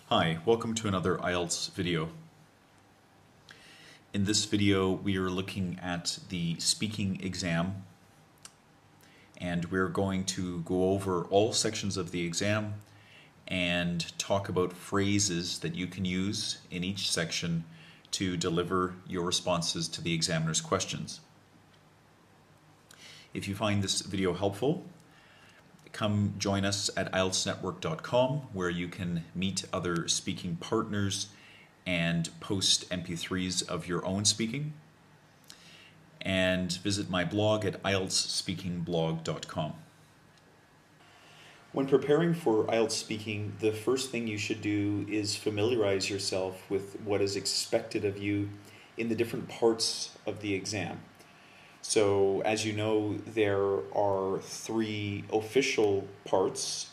Hi, welcome to another IELTS video. In this video, we are looking at the speaking exam, and we're going to go over all sections of the exam and talk about phrases that you can use in each section to deliver your responses to the examiner's questions. If you find this video helpful, come join us at IELTSnetwork.com, where you can meet other speaking partners and post MP3s of your own speaking. And visit my blog at IELTSSpeakingblog.com. When preparing for IELTS speaking, the first thing you should do is familiarize yourself with what is expected of you in the different parts of the exam. So, as you know, there are three official parts.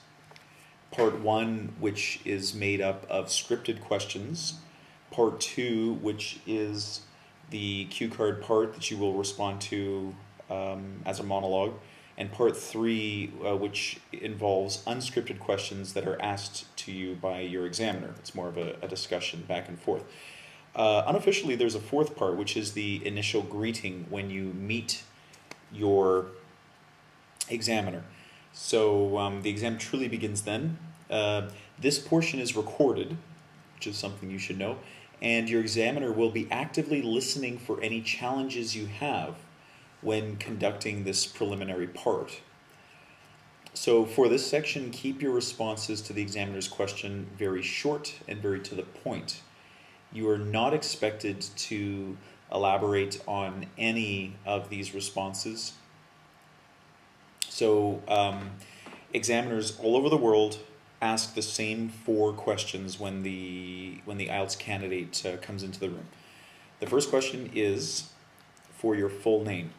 Part 1, which is made up of scripted questions. Part 2, which is the cue card part that you will respond to as a monologue. And Part 3, which involves unscripted questions that are asked to you by your examiner. It's more of a discussion back and forth. Unofficially, there's a fourth part, which is the initial greeting when you meet your examiner. So the exam truly begins then. This portion is recorded, which is something you should know, and your examiner will be actively listening for any challenges you have when conducting this preliminary part. So for this section, keep your responses to the examiner's question very short and very to the point. You are not expected to elaborate on any of these responses. So examiners all over the world ask the same 4 questions when the IELTS candidate comes into the room. The first question is for your full name.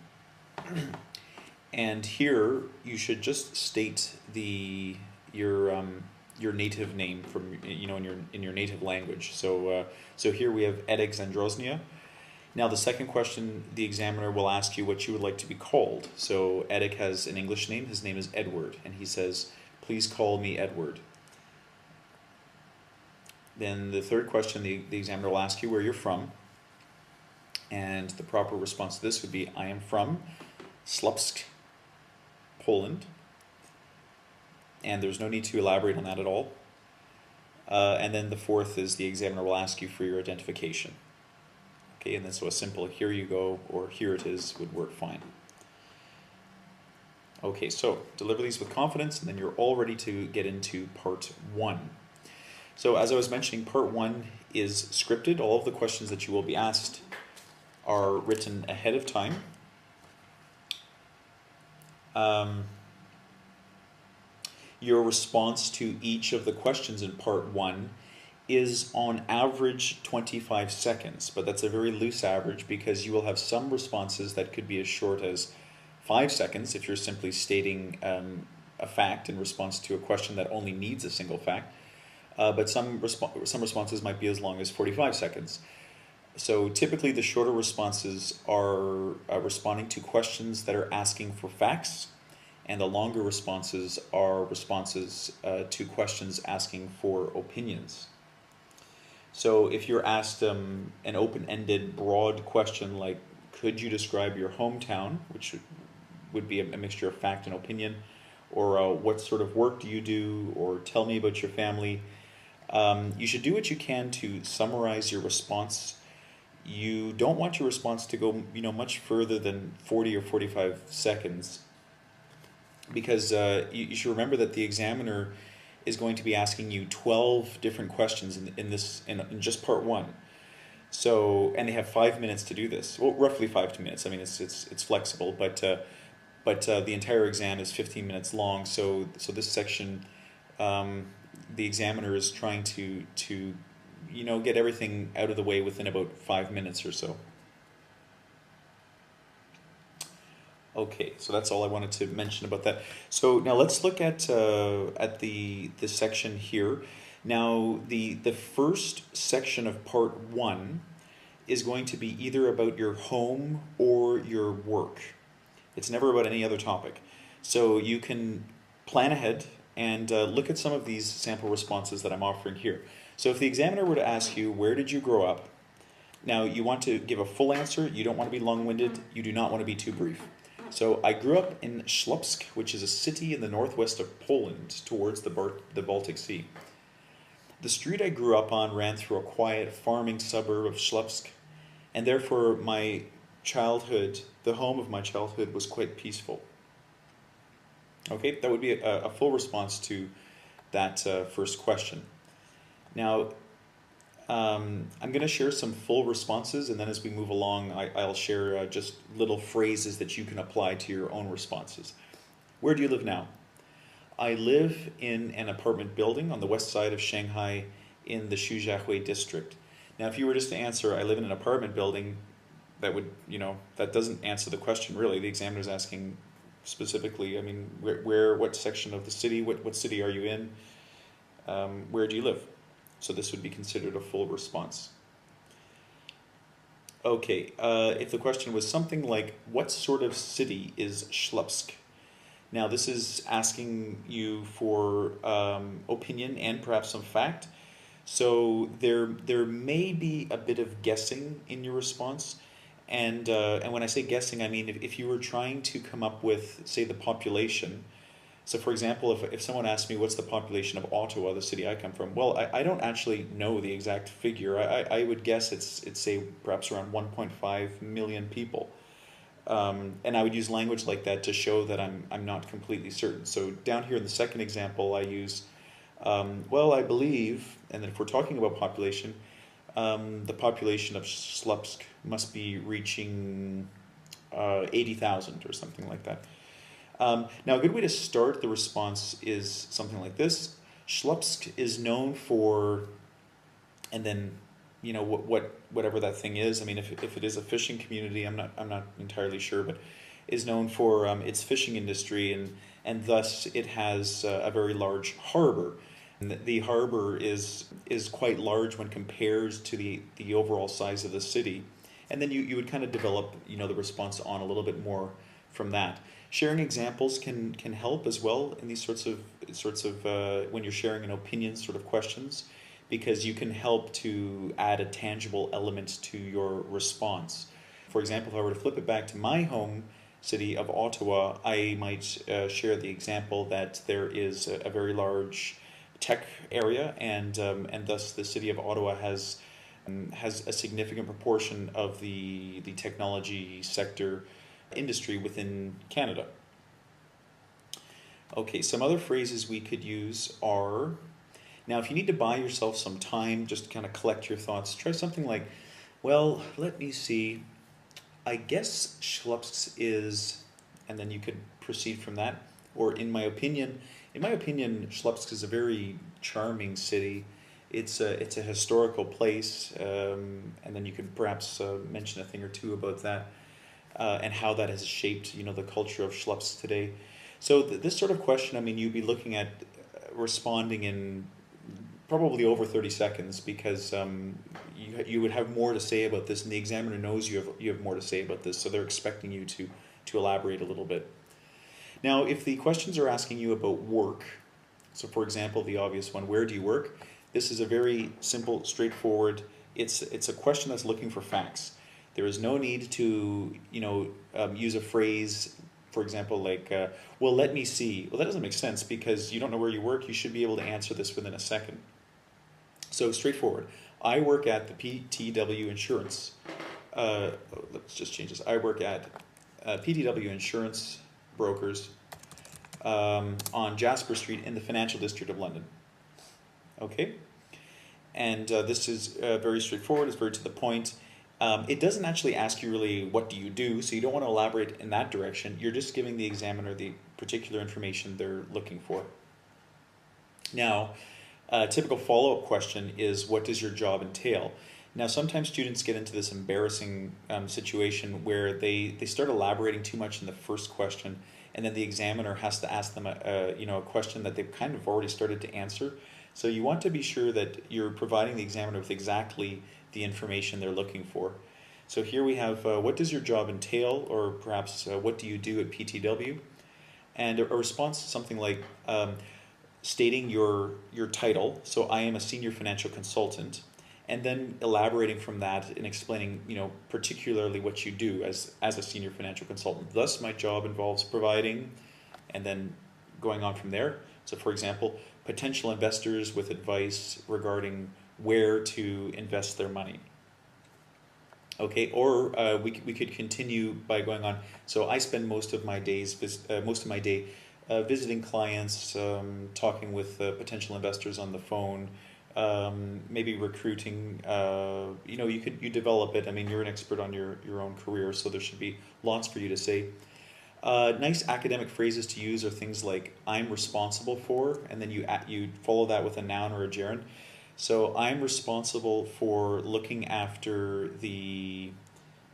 And here you should just state your native name from in your native language. So here we have Edek Zandroznia. Now the second question, the examiner will ask you what you would like to be called. So Edek has an English name. His name is Edward, and he says, "Please call me Edward." Then the third question, the examiner will ask you where you're from, and the proper response to this would be, "I am from Słupsk, Poland." And there's no need to elaborate on that at all. And then the fourth is the examiner will ask you for your identification. Okay, and then so a simple "here you go" or "here it is" would work fine. Okay, so deliver these with confidence, and then you're all ready to get into part 1. So as I was mentioning, part 1 is scripted. All of the questions that you will be asked are written ahead of time. Your response to each of the questions in part 1 is on average 25 seconds, but that's a very loose average because you will have some responses that could be as short as 5 seconds if you're simply stating a fact in response to a question that only needs a single fact, but some responses might be as long as 45 seconds. So typically the shorter responses are responding to questions that are asking for facts, and the longer responses are responses to questions asking for opinions. So if you're asked an open-ended, broad question like, "Could you describe your hometown?" which would be a mixture of fact and opinion, or "What sort of work do you do?" or "Tell me about your family," you should do what you can to summarize your response. You don't want your response to go much further than 40 or 45 seconds. Because you should remember that the examiner is going to be asking you 12 different questions in just part 1. So, and they have 5 minutes to do this. Well, roughly 5 minutes. I mean, it's flexible, but the entire exam is 15 minutes long. So this section, the examiner is trying to get everything out of the way within about 5 minutes or so. Okay, so that's all I wanted to mention about that. So now let's look at the section here. Now the first section of part 1 is going to be either about your home or your work. It's never about any other topic. So you can plan ahead and look at some of these sample responses that I'm offering here. So if the examiner were to ask you, where did you grow up? Now, you want to give a full answer. You don't want to be long-winded. You do not want to be too brief. So I grew up in Śląsk, which is a city in the northwest of Poland towards the Baltic Sea. The street I grew up on ran through a quiet farming suburb of Śląsk, and therefore my childhood, the home of my childhood, was quite peaceful. Okay, that would be a full response to that first question. Now, I'm going to share some full responses, and then as we move along, I'll share just little phrases that you can apply to your own responses. Where do you live now? I live in an apartment building on the west side of Shanghai in the Xujiahui district. Now, if you were just to answer, I live in an apartment building, that would, that doesn't answer the question really. The examiner's asking specifically, I mean, what section of the city, what city are you in? Where do you live? So this would be considered a full response. Okay, if the question was something like, what sort of city is Śląsk? Now this is asking you for opinion and perhaps some fact. So there may be a bit of guessing in your response. And when I say guessing, I mean if you were trying to come up with, say, the population. So for example, if someone asked me what's the population of Ottawa, the city I come from, well, I don't actually know the exact figure. I would guess it's say perhaps around 1.5 million people. And I would use language like that to show that I'm not completely certain. So down here in the second example, I use, well, I believe, and then if we're talking about population, the population of Śląsk must be reaching 80,000 or something like that. Now, a good way to start the response is something like this. Śląsk is known for, and then, whatever that thing is. I mean, if it is a fishing community, I'm not entirely sure, but is known for its fishing industry, and thus it has a very large harbor. And the harbor is quite large when compared to the overall size of the city. And then you would kind of develop, the response on a little bit more from that. Sharing examples can help as well in these sorts of when you're sharing an opinion sort of questions, because you can help to add a tangible element to your response. For example, if I were to flip it back to my home city of Ottawa, I might share the example that there is a very large tech area, and thus the city of Ottawa has a significant proportion of the technology sector industry within Canada. Okay, some other phrases we could use are, now if you need to buy yourself some time, just kind of collect your thoughts, try something like, well, let me see, I guess Śląsk is, and then you could proceed from that, or in my opinion, Śląsk is a very charming city. It's a historical place, and then you could perhaps mention a thing or two about that. And how that has shaped, the culture of Śląsk today. So this sort of question, I mean, you'd be looking at responding in probably over 30 seconds, because you would have more to say about this, and the examiner knows you have more to say about this, so they're expecting you to elaborate a little bit. Now, if the questions are asking you about work, so for example, the obvious one, where do you work? This is a very simple, straightforward, it's a question that's looking for facts. There is no need to, use a phrase, for example, like, well, let me see. Well, that doesn't make sense, because you don't know where you work. You should be able to answer this within a second. So straightforward. I work at the PTW Insurance. Let's just change this. I work at PTW Insurance Brokers on Jasper Street in the financial district of London. Okay? And this is very straightforward. It's very to the point. It doesn't actually ask you really what do you do, so you don't want to elaborate in that direction. You're just giving the examiner the particular information they're looking for. Now, a typical follow-up question is, what does your job entail? Now, sometimes students get into this embarrassing situation where they start elaborating too much in the first question, and then the examiner has to ask them a question that they've kind of already started to answer. So you want to be sure that you're providing the examiner with exactly the information they're looking for. So here we have, what does your job entail, or perhaps what do you do at PTW? And a response to something like, stating your title. So I am a senior financial consultant, and then elaborating from that and explaining, particularly what you do as a senior financial consultant. Thus, my job involves providing, and then going on from there. So, for example, potential investors with advice regarding where to invest their money. Okay, or we could continue by going on. So I spend most of my day visiting clients, talking with potential investors on the phone, maybe recruiting. You develop it. I mean, you're an expert on your own career, so there should be lots for you to say. Nice academic phrases to use are things like "I'm responsible for," and then you follow that with a noun or a gerund. So I'm responsible for looking after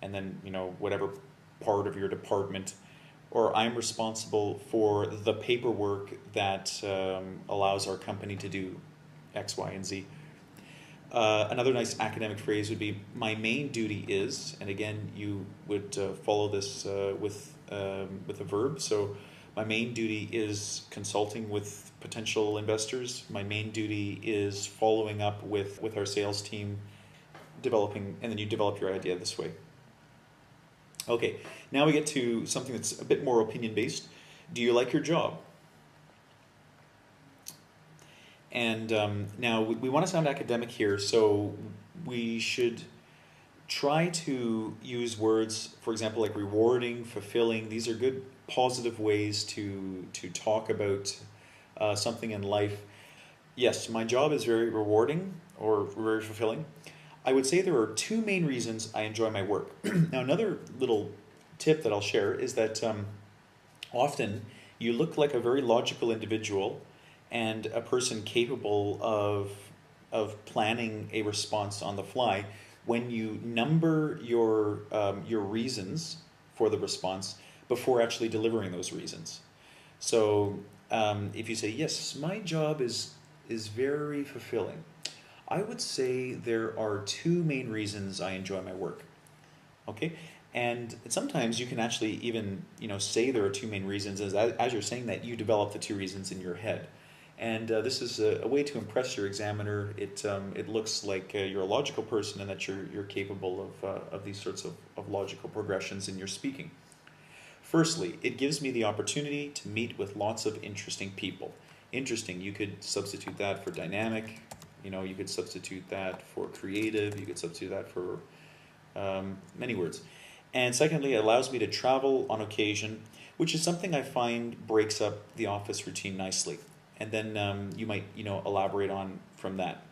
and then whatever part of your department, or I'm responsible for the paperwork that allows our company to do X, Y, and Z. Another nice academic phrase would be "my main duty is," and again you would follow this with a verb. So my main duty is consulting with potential investors. My main duty is following up with our sales team, developing, and then you develop your idea this way. Okay, now we get to something that's a bit more opinion-based. Do you like your job? And now we want to sound academic here, so we should try to use words, for example, like rewarding, fulfilling. These are good positive ways to talk about something in life. Yes, my job is very rewarding or very fulfilling. I would say there are two main reasons I enjoy my work. Now, another little tip that I'll share is that often you look like a very logical individual and a person capable of planning a response on the fly when you number your reasons for the response before actually delivering those reasons. So if you say, yes, my job is very fulfilling, I would say there are two main reasons I enjoy my work. Okay, and sometimes you can actually even say there are two main reasons. As you're saying that, you develop the two reasons in your head, and this is a way to impress your examiner. It looks like you're a logical person and that you're capable of these sorts of logical progressions in your speaking. Firstly, it gives me the opportunity to meet with lots of interesting people. Interesting, you could substitute that for dynamic. You could substitute that for creative. You could substitute that for many words. And secondly, it allows me to travel on occasion, which is something I find breaks up the office routine nicely. And then you might, elaborate on from that.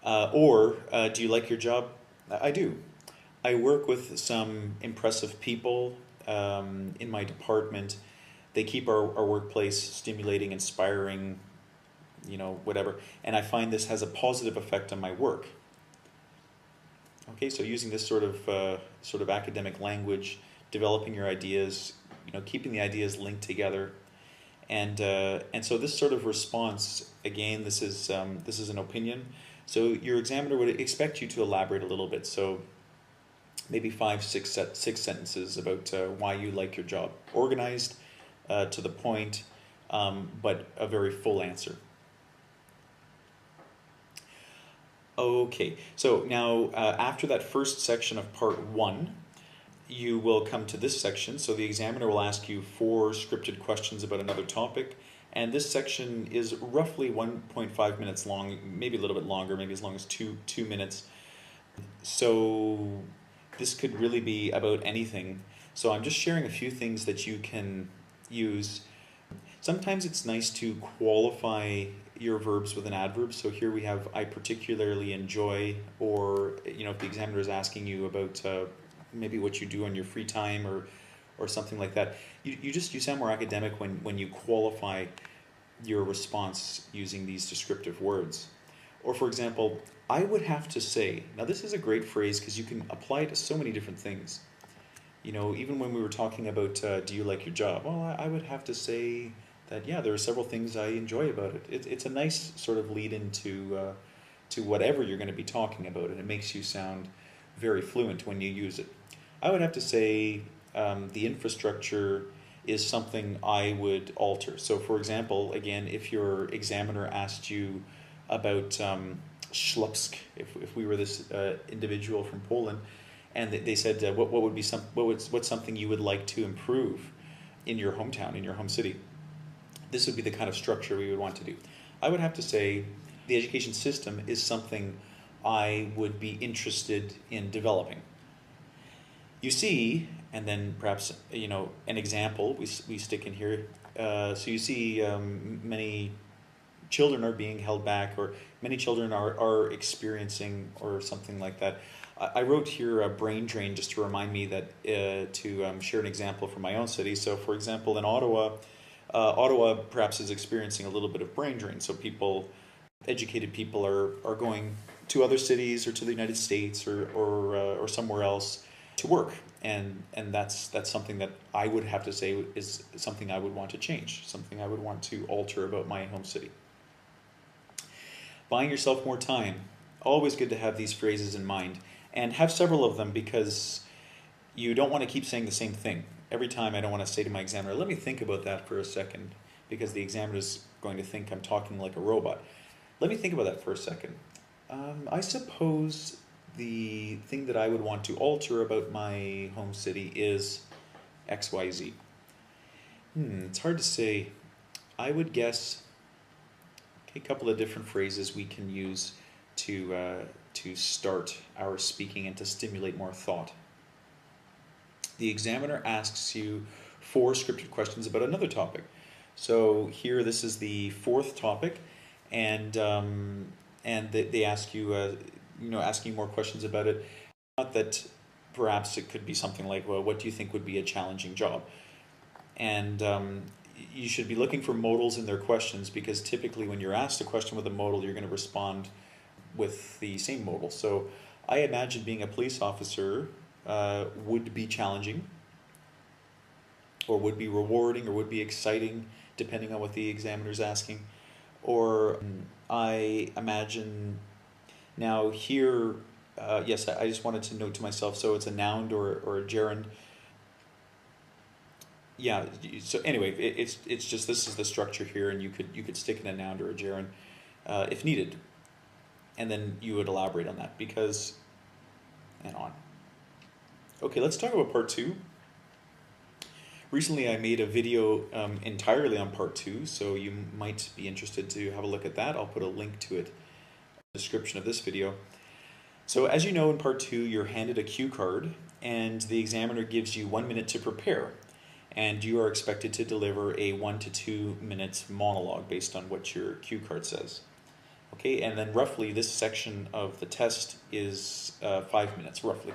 Do you like your job? I do. I work with some impressive people in my department. They keep our workplace stimulating, inspiring, whatever. And I find this has a positive effect on my work. Okay, so using this sort of academic language, developing your ideas, keeping the ideas linked together, and so this sort of response, again, this is an opinion. So your examiner would expect you to elaborate a little bit. So maybe 6 sentences about why you like your job, organized, to the point, but a very full answer. Okay, so now after that first section of part 1, you will come to this section. So the examiner will ask you 4 scripted questions about another topic, and this section is roughly 1.5 minutes long, maybe a little bit longer, maybe as long as two minutes. So this could really be about anything. So I'm just sharing a few things that you can use. Sometimes it's nice to qualify your verbs with an adverb. So here we have "I particularly enjoy," or if the examiner is asking you about maybe what you do on your free time or something like that. You sound more academic when you qualify your response using these descriptive words. Or for example, "I would have to say." Now this is a great phrase because you can apply it to so many different things. Even when we were talking about do you like your job? Well, I would have to say that, yeah, there are several things I enjoy about it. It's a nice sort of lead into to whatever you're going to be talking about, and it makes you sound very fluent when you use it. I would have to say the infrastructure is something I would alter. So for example, again, if your examiner asked you about Śląsk, if we were this individual from Poland, and they said what would be what's something you would like to improve in your hometown, in your home city, this would be the kind of structure we would want to do. I would have to say the education system is something I would be interested in developing. You see, and then perhaps an example we stick in here. So you see many children are being held back, or many children are experiencing, or something like that. I wrote here a brain drain just to remind me that to share an example from my own city. So for example, in Ottawa, Ottawa perhaps is experiencing a little bit of brain drain. So educated people are going to other cities or to the United States or somewhere else to work, and that's something that I would have to say is something I would want to change, something I would want to alter about my home city. Buying yourself more time. Always good to have these phrases in mind, and have several of them, because you don't want to keep saying the same thing. Every time I don't want to say to my examiner, let me think about that for a second, because the examiner is going to think I'm talking like a robot. Let me think about that for a second. I suppose the thing that I would want to alter about my home city is XYZ. It's hard to say. I would guess a couple of different phrases we can use to start our speaking and to stimulate more thought. The examiner asks you 4 scripted questions about another topic. So here, this is the 4th topic, and they ask you, asking more questions about it. Not that perhaps it could be something like, well, what do you think would be a challenging job? And you should be looking for modals in their questions, because typically when you're asked a question with a modal, you're going to respond with the same modal. So I imagine being a police officer would be challenging, or would be rewarding, or would be exciting, depending on what the examiner's asking. Or I imagine, now here, yes, I just wanted to note to myself, so it's a noun or a gerund. Yeah, so anyway, it's just, this is the structure here, and you could stick in a noun or a gerund if needed, and then you would elaborate on that, because, and on. Okay, let's talk about part 2. Recently I made a video entirely on part 2, so you might be interested to have a look at that. I'll put a link to it in the description of this video. So as you know, in part 2 you're handed a cue card, and the examiner gives you 1 minute to prepare, and you are expected to deliver a 1 to 2 minute monologue based on what your cue card says. Okay, and then roughly this section of the test is 5 minutes, roughly.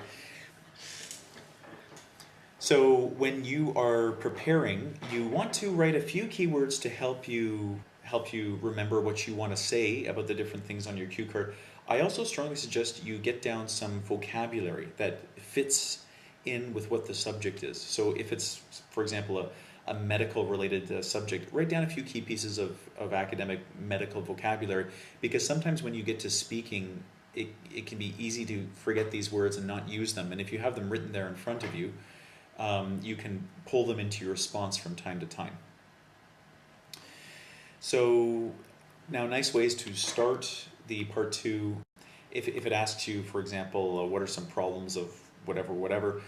So when you are preparing, you want to write a few keywords to help you remember what you want to say about the different things on your cue card. I also strongly suggest you get down some vocabulary that fits in with what the subject is. So if it's, for example, a medical related subject, write down a few key pieces of academic medical vocabulary, because sometimes when you get to speaking, it can be easy to forget these words and not use them. And if you have them written there in front of you, you can pull them into your response from time to time. So now, nice ways to start the part 2. If it asks you, for example, what are some problems of whatever.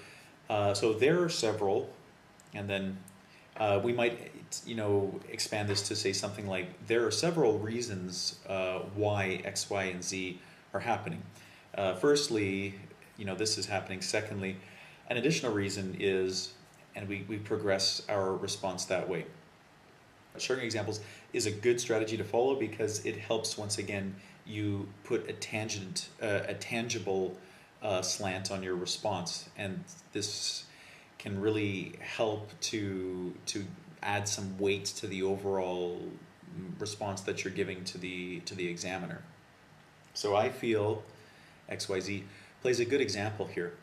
So there are several, and then we might expand this to say something like, there are several reasons why X, Y, and Z are happening. Firstly, this is happening. Secondly, an additional reason is, and we progress our response that way. Sharing examples is a good strategy to follow, because it helps, once again, you put a tangible slant on your response, and this can really help to add some weight to the overall response that you're giving to the examiner. So I feel XYZ plays a good example here.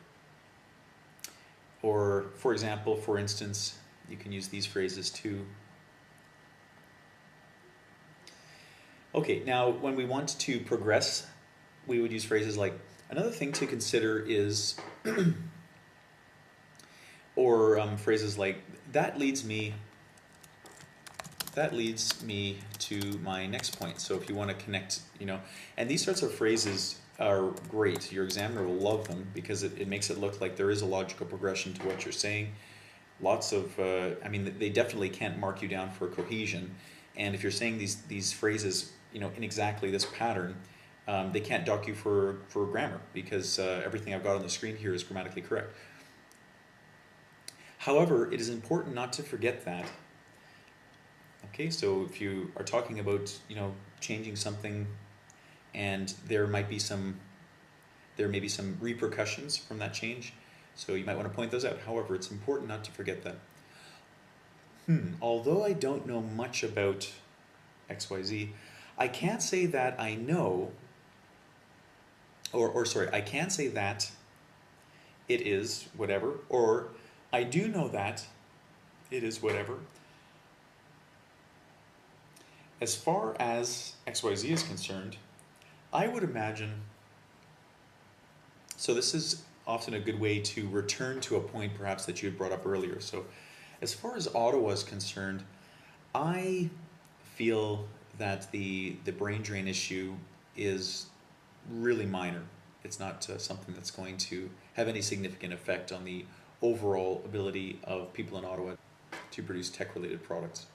Or, for example, for instance, you can use these phrases too. Okay, now when we want to progress, we would use phrases like, another thing to consider is, or phrases like, that leads me to my next point. So if you want to connect, and these sorts of phrases are great. Your examiner will love them because it makes it look like there is a logical progression to what you're saying. Lots of, they definitely can't mark you down for cohesion. And if you're saying these phrases, in exactly this pattern, they can't dock you for grammar because everything I've got on the screen here is grammatically correct. However, it is important not to forget that. Okay, so if you are talking about, changing something, and there may be some repercussions from that change, so you might want to point those out. However, it's important not to forget that. Although I don't know much about XYZ, I can't say that I know, I can't say that it is whatever, or I do know that it is whatever. As far as XYZ is concerned, I would imagine, so this is often a good way to return to a point perhaps that you had brought up earlier. So as far as Ottawa is concerned, I feel that the brain drain issue is really minor. It's not something that's going to have any significant effect on the overall ability of people in Ottawa to produce tech-related products.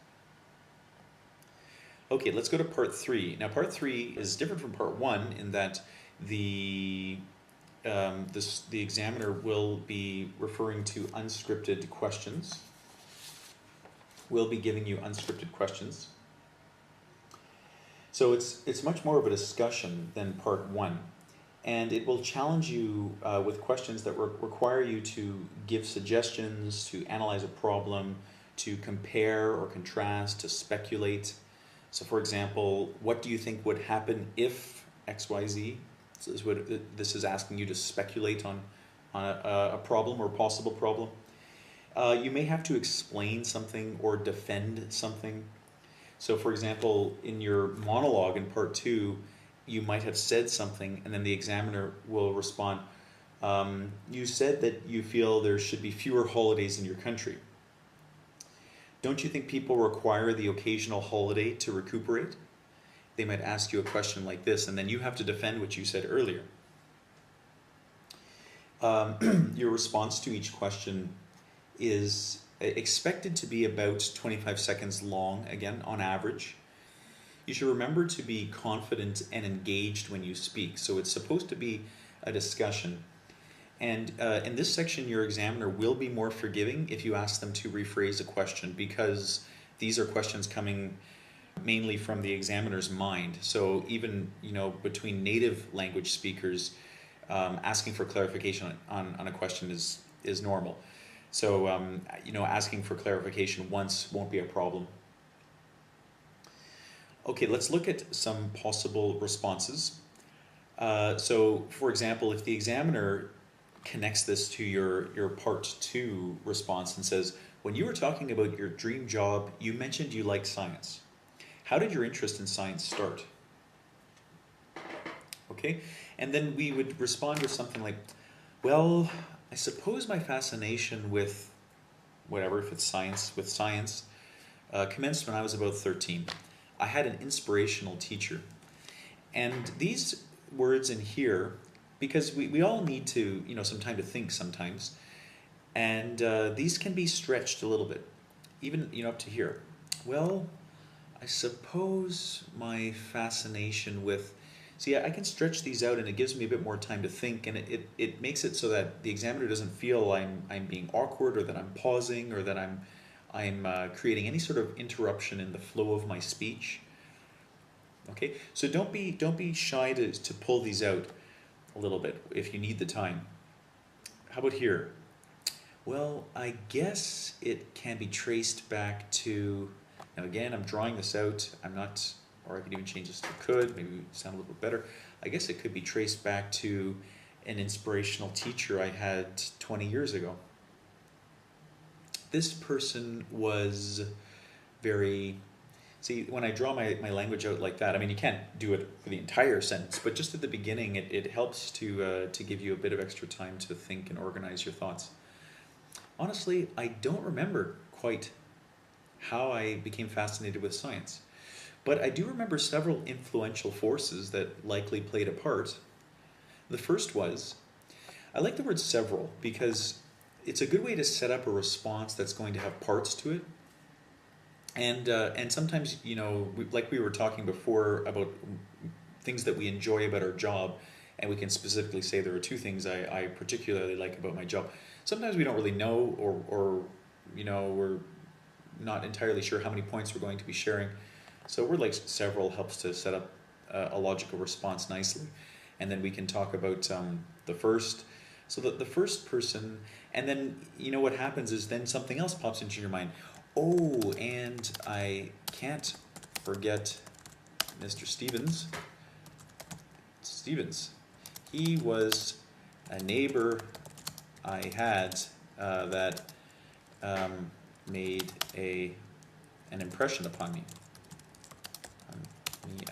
Okay, let's go to part 3. Now, part 3 is different from part 1 in that the examiner will be referring to unscripted questions. We'll be giving you unscripted questions. So it's much more of a discussion than part 1. And it will challenge you with questions that require you to give suggestions, to analyze a problem, to compare or contrast, to speculate. So for example, what do you think would happen if XYZ? So this is asking you to speculate on a problem or possible problem. You may have to explain something or defend something. So for example, in your monologue in part 2, you might have said something and then the examiner will respond, you said that you feel there should be fewer holidays in your country. Don't you think people require the occasional holiday to recuperate? They might ask you a question like this, and then you have to defend what you said earlier. Your response to each question is expected to be about 25 seconds long, again, on average. You should remember to be confident and engaged when you speak. So it's supposed to be a discussion. And in this section, your examiner will be more forgiving if you ask them to rephrase a question, because these are questions coming mainly from the examiner's mind. So even between native language speakers, asking for clarification on a question is normal. So asking for clarification once won't be a problem. Okay, let's look at some possible responses. So for example, if the examiner connects this to your part 2 response and says, when you were talking about your dream job, you mentioned you like science. How did your interest in science start? Okay, and then we would respond with something like, well, I suppose my fascination with whatever, if it's science, commenced when I was about 13. I had an inspirational teacher. And these words in here, because we all need to, some time to think sometimes, and these can be stretched a little bit, even, up to here. Well, I suppose my fascination with, see, I can stretch these out and it gives me a bit more time to think, and it makes it so that the examiner doesn't feel I'm being awkward, or that I'm pausing, or that I'm creating any sort of interruption in the flow of my speech. Okay, so don't be shy to pull these out a little bit if you need the time. How about here? Well, I guess it can be traced back to, now again, I'm drawing this out, or I could even change this to could, maybe sound a little bit better. I guess it could be traced back to an inspirational teacher I had 20 years ago. This person was very, see, when I draw my language out like that, you can't do it for the entire sentence, but just at the beginning, it helps to give you a bit of extra time to think and organize your thoughts. Honestly, I don't remember quite how I became fascinated with science. But I do remember several influential forces that likely played a part. The first was, I like the word several because it's a good way to set up a response that's going to have parts to it. And sometimes, like we were talking before about things that we enjoy about our job, and we can specifically say there are two things I particularly like about my job. Sometimes we don't really know, or we're not entirely sure how many points we're going to be sharing. So a word like several helps to set up a logical response nicely. And then we can talk about the first. So the first person, and then what happens is then something else pops into your mind. Oh, and I can't forget Mr. Stevens. He was a neighbor I had that made an impression upon me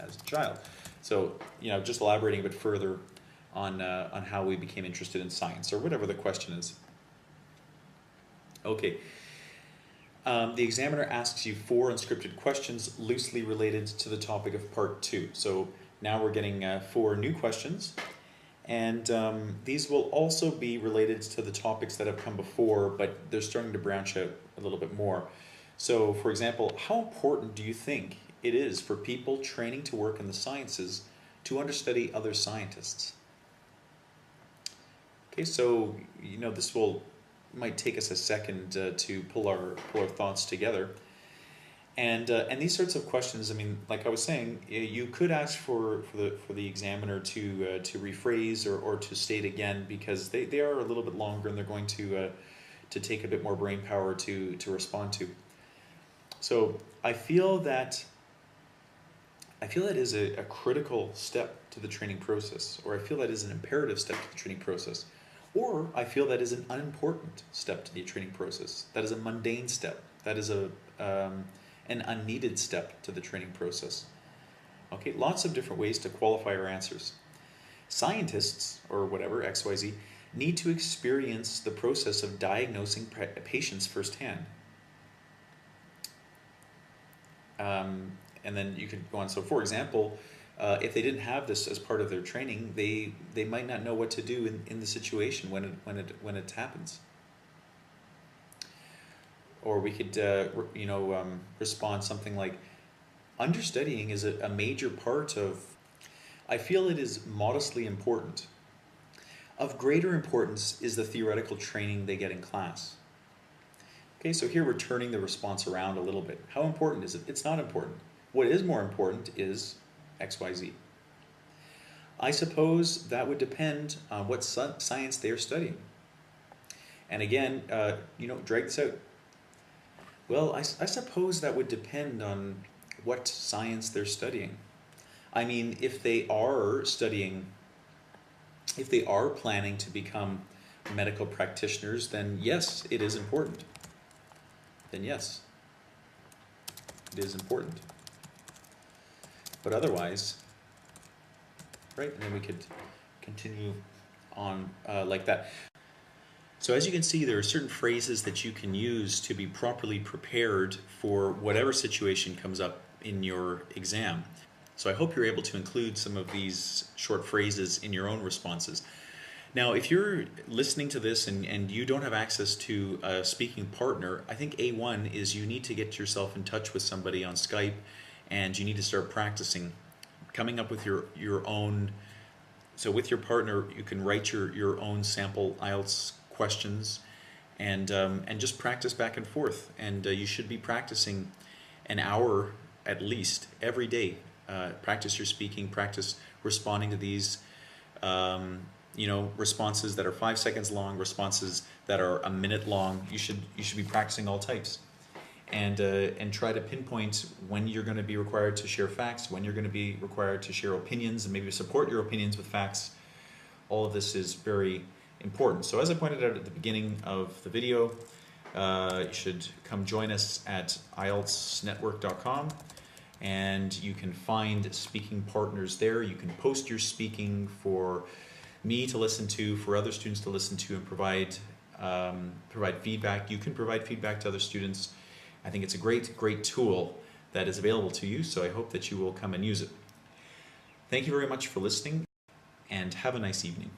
as a child. So, just elaborating a bit further on how we became interested in science, or whatever the question is. Okay. The examiner asks you 4 unscripted questions loosely related to the topic of part 2. So now we're getting 4 new questions, and these will also be related to the topics that have come before, but they're starting to branch out a little bit more. So, for example, how important do you think it is for people training to work in the sciences to understudy other scientists? Okay, so this might take us a second to pull our thoughts together, and these sorts of questions. I mean, like I was saying, you could ask for the examiner to rephrase or to state again, because they are a little bit longer and they're going to take a bit more brain power to respond to. So I feel that is a critical step to the training process, or I feel that is an imperative step to the training process, or I feel that is an unimportant step to the training process. That is a mundane step. That is an unneeded step to the training process. Okay, lots of different ways to qualify our answers. Scientists, or whatever, XYZ, need to experience the process of diagnosing patients firsthand. And then you could go on. So, for example, if they didn't have this as part of their training, they might not know what to do in the situation when it happens. Or we could respond something like, understudying is a major part of. I feel it is modestly important. Of greater importance is the theoretical training they get in class. Okay, so here we're turning the response around a little bit. How important is it? It's not important. What is more important is XYZ. I suppose that would depend on what science they are studying. And again, drag this out. Well, I suppose that would depend on what science they're studying. I mean, if they are planning to become medical practitioners, then yes, it is important. Then yes, it is important. But otherwise, right, and then we could continue on like that. So as you can see, there are certain phrases that you can use to be properly prepared for whatever situation comes up in your exam. So I hope you're able to include some of these short phrases in your own responses. Now, if you're listening to this and you don't have access to a speaking partner, I think A1 is you need to get yourself in touch with somebody on Skype, and you need to start practicing, coming up with your own. So with your partner, you can write your own sample IELTS questions, and just practice back and forth. And you should be practicing an hour at least every day. Practice your speaking, practice responding to these responses that are 5 seconds long, responses that are a minute long. You should be practicing all types, and try to pinpoint when you're going to be required to share facts, when you're going to be required to share opinions, and maybe support your opinions with facts. All of this is very important. So as I pointed out at the beginning of the video, you should come join us at IELTSnetwork.com, and you can find speaking partners there. You can post your speaking for me to listen to, for other students to listen to, and provide provide feedback. You can provide feedback to other students. I think it's a great tool that is available to you, so I hope that you will come and use it. Thank you very much for listening, and have a nice evening.